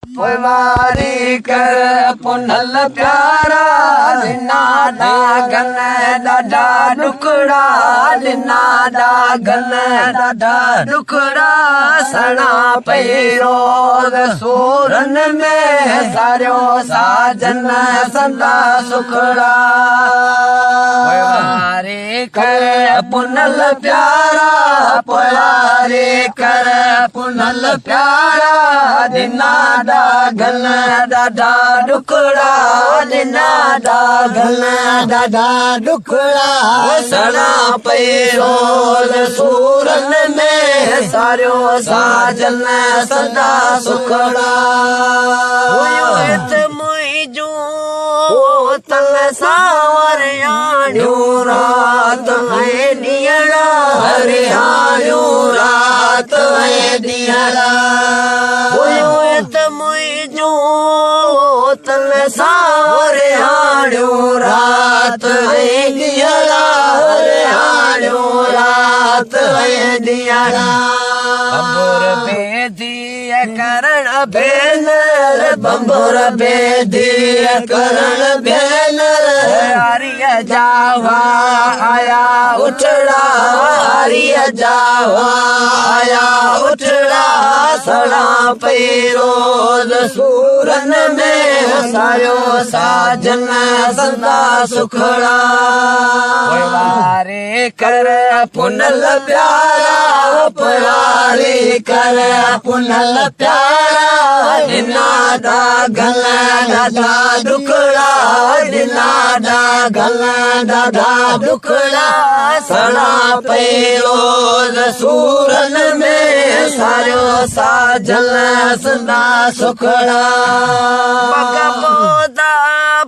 वारी कर पुनल प्यारा दिना दागन ॾाढा ॾुखड़ा दिना दागन ॾाढा ॾुखड़ा सणा पई रोज़ सूरन में सारियो साजन संदा सुखड़ा वारी कर पुनल प्यारा वारी कर पुनल प्यारा दिना दागन ॾाढा ॾुखड़ा दिना दागन ॾाढा ॾुखड़ा सणा पई रोज़ सूरन में सारियो साजन सदा सुखड़ा मुंहिंजो तल सावरियाणियूं रात ऐं ॾींहंड़ा हरियाणियूं रात ऐं ॾींहंड़ा मुंहिंजो तल सावरियाणियूं रात ऐं ॾींहंड़ा हरियाणियूं रात ऐं ॾींहंड़ा करण भेनर बंबुर बेदी करण भेनर हरिय जावा आया उठड़ा हरिय जावा आया उठड़ा सणा पई रोज़ सूरन में सारियो साजन संदा सुखड़ा वारी कर पुनल प्यारा वारी कर पुनल प्यारा दिना दागन ॾाढा ॾुखड़ा दिना दागन ॾाढा ॾुखड़ा सणा पई रोज़ सूरन में सारियो साजन संदा सुखड़ा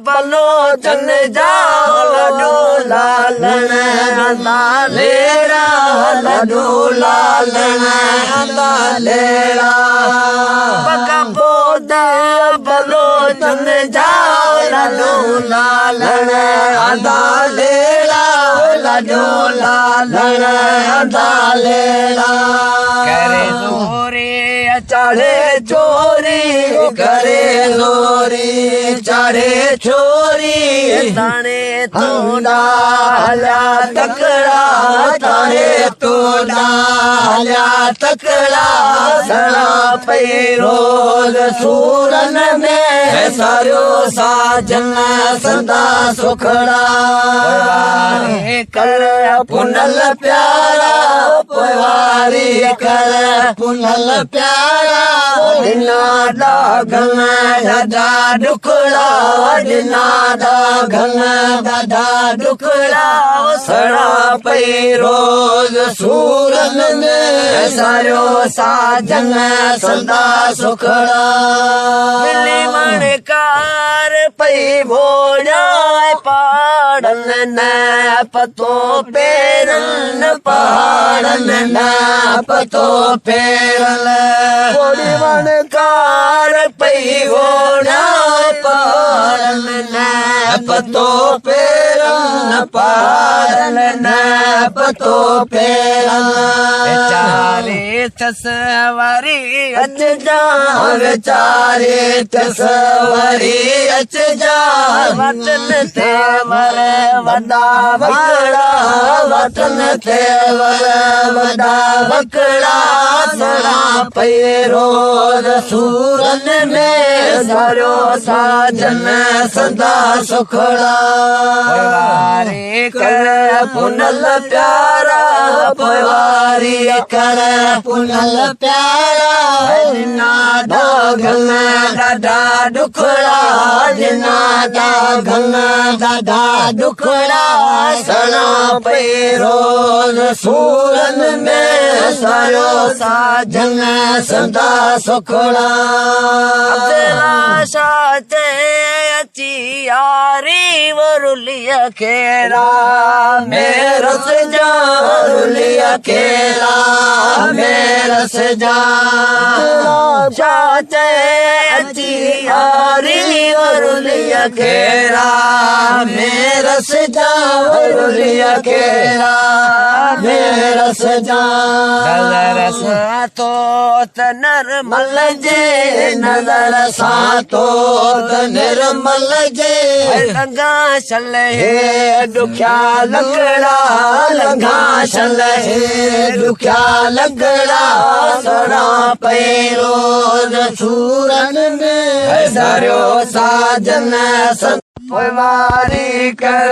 बलोचन जाओ लडो लालण लालेरा लडो लालण लालेरा पौधा बलोचन जाओ लडो लालण लालेरा लडो लालण लालेरा करे जोरी चढ़े चोरी करे जोरी चढ़े चोरी ताने तो डाल्या तकड़ा ताने तो डाल्या तकड़ा सणा पई रोज़ सूरन में सारियो साजन संदा सुखड़ा कर पुनल प्यारा वारी कर पुनल प्यारा दिना दागन ॾाढा ॾुखड़ा दिना दागन ॾाढा ॾुखड़ा सणा पई रोज़ सूरन में सारियो साजन संदा सुखड़ा मिली मणकार पई भोॼा पाड़न न पतो पेरन पहाड़न न पतो पेरन कोड़ी वणकार पई घोड़ा पाड़न न पतो पेरन पहाड़न न पतो पेरन चारे तसवारी अच जा चारे तसवारी अच जा वचन ते वर वॾा वकड़ा वचन ते वर वॾा वकड़ा सणा पई रोज़ सूरन में सारियो साजन संदा सुखड़ा वारी कर पुनल प्यारा वारी कर पुनल प्यारा दिना दागन ॾाढा ॾुखड़ा दिना दागन ॾाढा ॾुखड़ा सणा पई रोज़ सूरन में सारियो साजन संदा सुखड़ा आशा ते अची यारी वरुली अकेला मेरा सजा रुली अकेला मेरा सजा चाचे अची यारी रुली अकेला मेरा सजा रुली अकेला मेरा सजा नजर सातो निर्मल जे नजर सातो निर्मल जे लंगा चले दुखिया लंगड़ा लंगा चले दुखिया लंगड़ा सड़ा पैरो सूरन में सारो साजन मारी कर